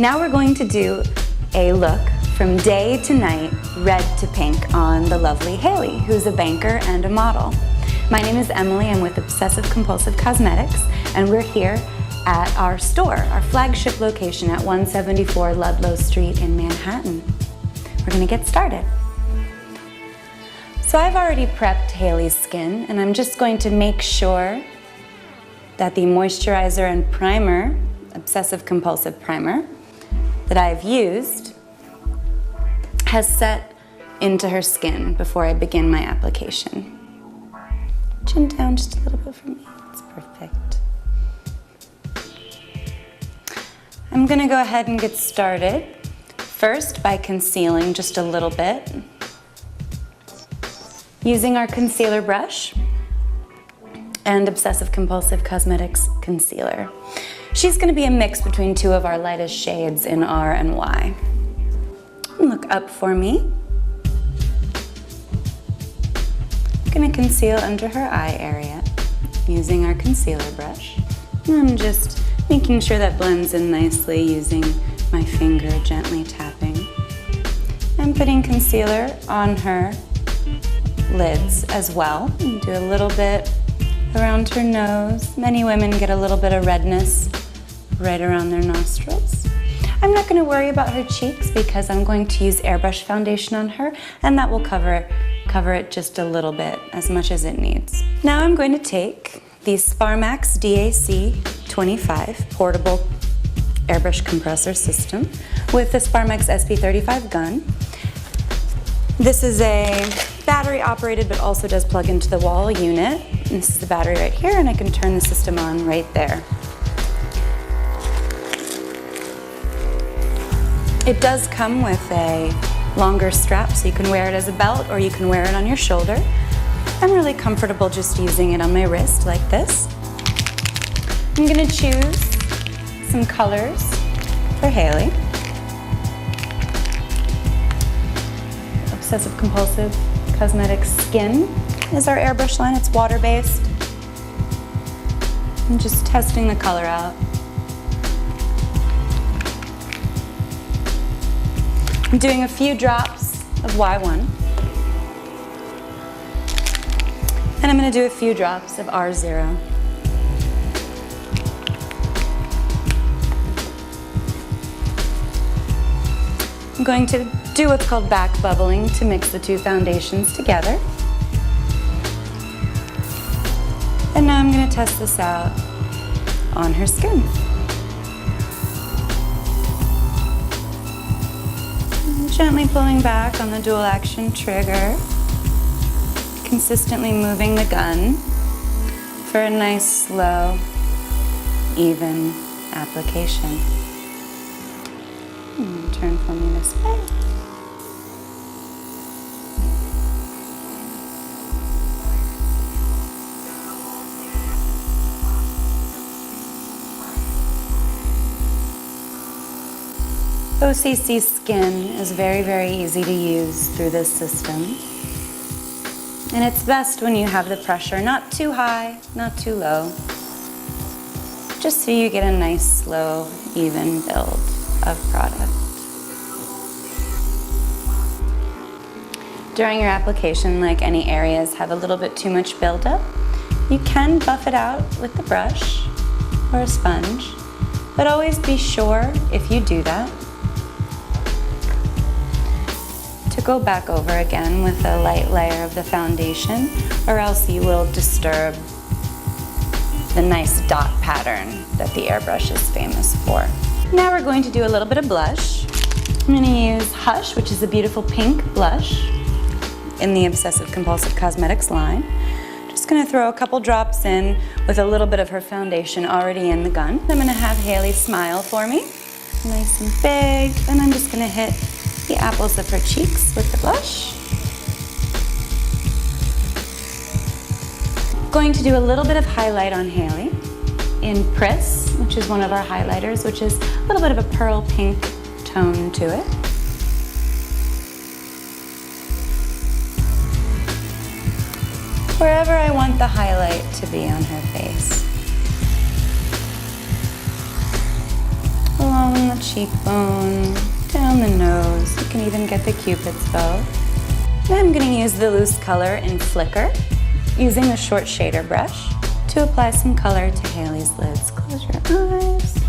Now we're going to do a look from day to night, red to pink on the lovely Haley, who's a banker and a model. My name is Emily, I'm with Obsessive Compulsive Cosmetics, and we're here at our store, our flagship location at 174 Ludlow Street in Manhattan. We're gonna get started. So I've already prepped Haley's skin, and I'm just going to make sure that the moisturizer and primer, Obsessive Compulsive Primer, that I've used has set into her skin before I begin my application. Chin down just a little bit for me, that's perfect. I'm gonna go ahead and get started first by concealing just a little bit using our concealer brush and Obsessive Compulsive Cosmetics concealer. She's gonna be a mix between two of our lightest shades in R and Y. Look up for me. I'm gonna conceal under her eye area using our concealer brush. And I'm just making sure that blends in nicely using my finger, gently tapping. I'm putting concealer on her lids as well. And do a little bit around her nose. Many women get a little bit of redness right around their nostrils. I'm not going to worry about her cheeks because I'm going to use airbrush foundation on her, and that will cover it just a little bit, as much as it needs. Now I'm going to take the Sparmax DAC 25 portable airbrush compressor system with the Sparmax SP35 gun. This is a battery operated but also does plug into the wall unit. And this is the battery right here, and I can turn the system on right there. It does come with a longer strap, so you can wear it as a belt or you can wear it on your shoulder. I'm really comfortable just using it on my wrist like this. I'm gonna choose some colors for Haley. Obsessive Compulsive Cosmetics Skin is our airbrush line. It's water-based. I'm just testing the color out. I'm doing a few drops of Y1. And I'm going to do a few drops of R0. I'm going to do what's called back bubbling to mix the two foundations together. And now I'm going to test this out on her skin. Gently pulling back on the dual action trigger, consistently moving the gun for a nice, slow, even application. Turn for me this way. OCC skin is very, very easy to use through this system. And it's best when you have the pressure not too high, not too low, just so you get a nice, slow, even build of product. During your application, like any areas have a little bit too much buildup, you can buff it out with the brush or a sponge, but always be sure, if you do that, to go back over again with a light layer of the foundation, or else you will disturb the nice dot pattern that the airbrush is famous for. Now we're going to do a little bit of blush. I'm going to use Hush, which is a beautiful pink blush in the Obsessive Compulsive Cosmetics line. Just going to throw a couple drops in with a little bit of her foundation already in the gun. I'm going to have Haley smile for me, nice and big, and I'm just going to hit the apples of her cheeks with the blush. Going to do a little bit of highlight on Haley in Priss, which is one of our highlighters, which is a little bit of a pearl pink tone to it. Wherever I want the highlight to be on her face. Along the cheekbone, down the nose. You can even get the cupid's bow. Now I'm going to use the loose color in Flicker, using a short shader brush to apply some color to Haley's lids. Close your eyes.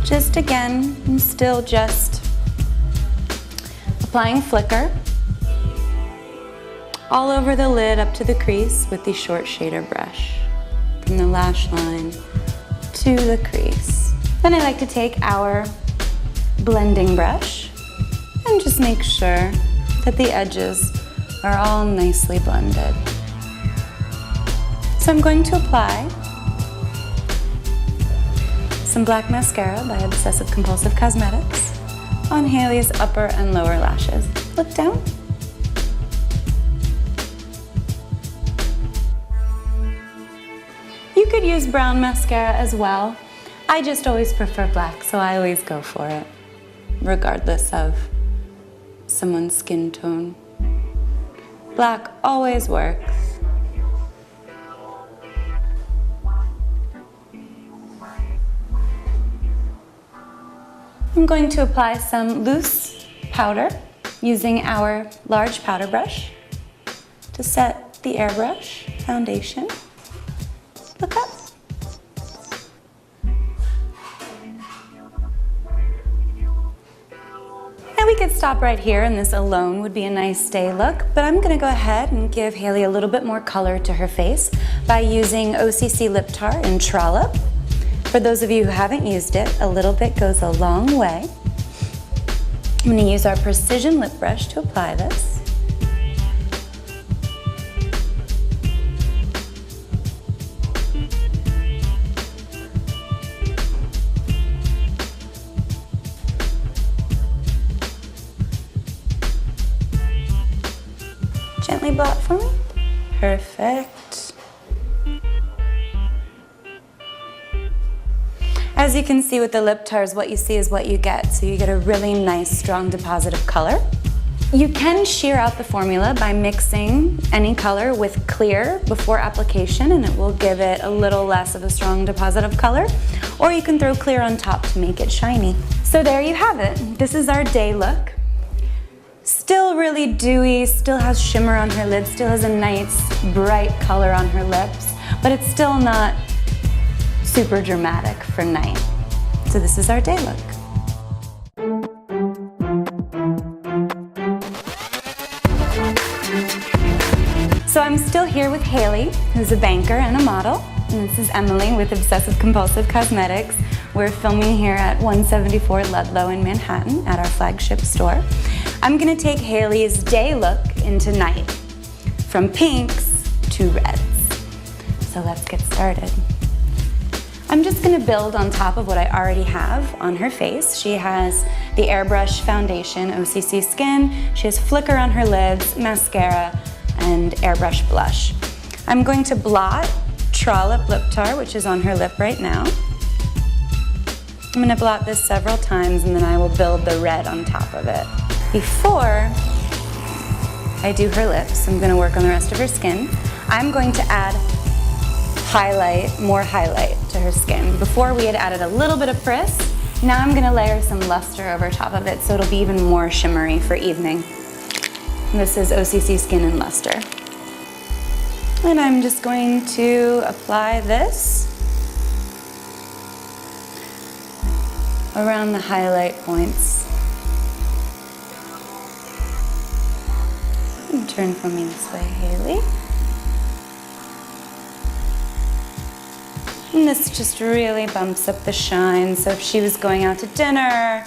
Just again, I'm still just applying Flicker all over the lid up to the crease with the short shader brush, from the lash line to the crease. Then I like to take our blending brush and just make sure that the edges are all nicely blended. So I'm going to apply some black mascara by Obsessive Compulsive Cosmetics on Haley's upper and lower lashes. Look down. You could use brown mascara as well. I just always prefer black, so I always go for it, regardless of someone's skin tone. Black always works. I'm going to apply some loose powder using our large powder brush to set the airbrush foundation. Look up. And we could stop right here, and this alone would be a nice day look, but I'm gonna go ahead and give Haley a little bit more color to her face by using OCC Lip Tar in Trollop. For those of you who haven't used it, a little bit goes a long way. I'm gonna use our precision lip brush to apply this. Gently blot for me. Perfect. As you can see with the lip tars, what you see is what you get. So you get a really nice, strong deposit of color. You can sheer out the formula by mixing any color with clear before application, and it will give it a little less of a strong deposit of color. Or you can throw clear on top to make it shiny. So there you have it. This is our day look. Still really dewy, still has shimmer on her lids, still has a nice bright color on her lips, but it's still not super dramatic for night. So this is our day look. So I'm still here with Haley, who's a banker and a model, and this is Emily with Obsessive Compulsive Cosmetics. We're filming here at 174 Ludlow in Manhattan at our flagship store. I'm gonna take Haley's day look into night, from pinks to reds. So let's get started. I'm just gonna build on top of what I already have on her face. She has the Airbrush Foundation, OCC Skin. She has Flicker on her lids, mascara, and Airbrush Blush. I'm going to blot Trollop Lip Tar, which is on her lip right now. I'm gonna blot this several times, and then I will build the red on top of it. Before I do her lips, I'm gonna work on the rest of her skin. I'm going to add more highlight to her skin. Before we had added a little bit of frizz. Now I'm gonna layer some luster over top of it so it'll be even more shimmery for evening. And this is OCC Skin and Luster. And I'm just going to apply this around the highlight points. And turn for me this way, Haley. And this just really bumps up the shine. So if she was going out to dinner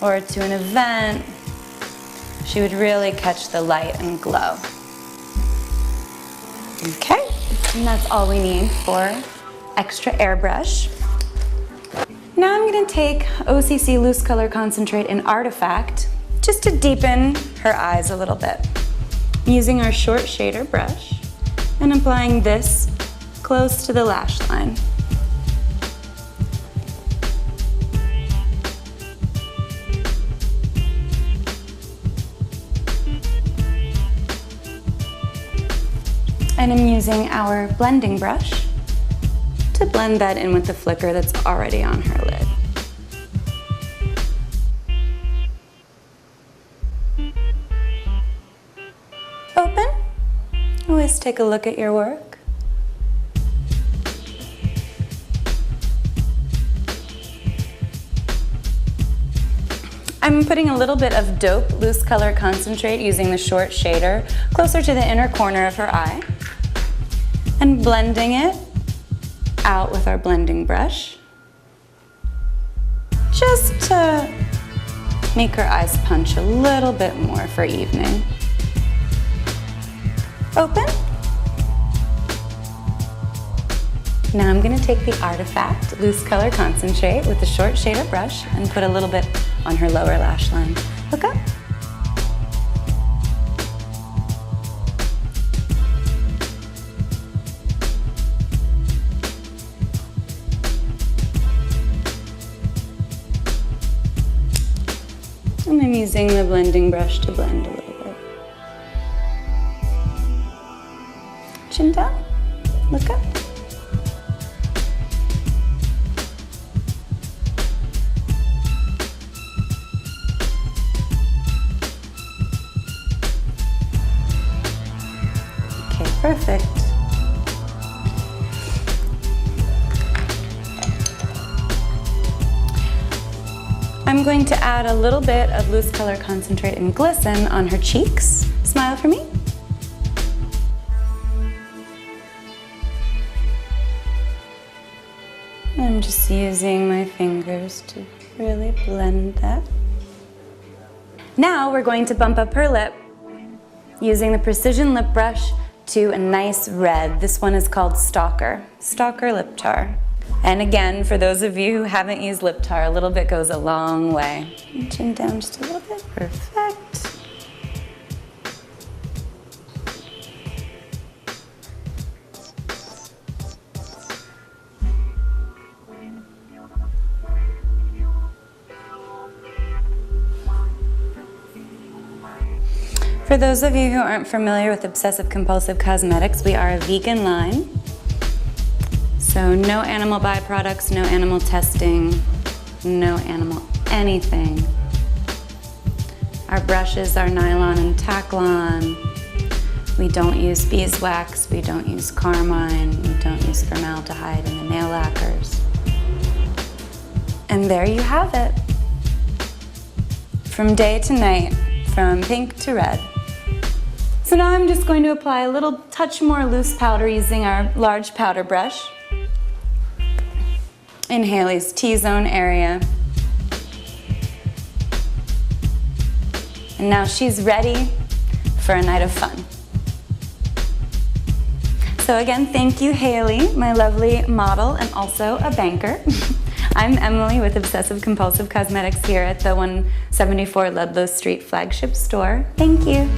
or to an event, she would really catch the light and glow. Okay, and that's all we need for extra airbrush. Now I'm gonna take OCC Loose Color Concentrate in Artifact just to deepen her eyes a little bit. I'm using our short shader brush and applying this close to the lash line. And I'm using our blending brush to blend that in with the flicker that's already on her lid. Open. Always take a look at your work. I'm putting a little bit of Dope Loose Color Concentrate using the short shader closer to the inner corner of her eye and blending it out with our blending brush just to make her eyes punch a little bit more for evening. Open. Now I'm going to take the Artifact Loose Color Concentrate with the short shader brush and put a little bit on her lower lash line. Look up. And I'm using the blending brush to blend a little bit. Chin down. Look up. Perfect. I'm going to add a little bit of Loose Color Concentrate and Glisten on her cheeks. Smile for me. I'm just using my fingers to really blend that. Now we're going to bump up her lip using the Precision Lip Brush to a nice red. This one is called Stalker Lip Tar. And again, for those of you who haven't used lip tar, a little bit goes a long way. Chin down just a little bit. Perfect. For those of you who aren't familiar with Obsessive Compulsive Cosmetics, we are a vegan line. So no animal byproducts, no animal testing, no animal anything. Our brushes are nylon and Taclon. We don't use beeswax, we don't use carmine, we don't use formaldehyde in the nail lacquers. And there you have it. From day to night, from pink to red. So now I'm just going to apply a little touch more loose powder using our large powder brush in Haley's T-zone area. And now she's ready for a night of fun. So again, thank you, Haley, my lovely model and also a banker. I'm Emily with Obsessive Compulsive Cosmetics here at the 174 Ludlow Street flagship store. Thank you.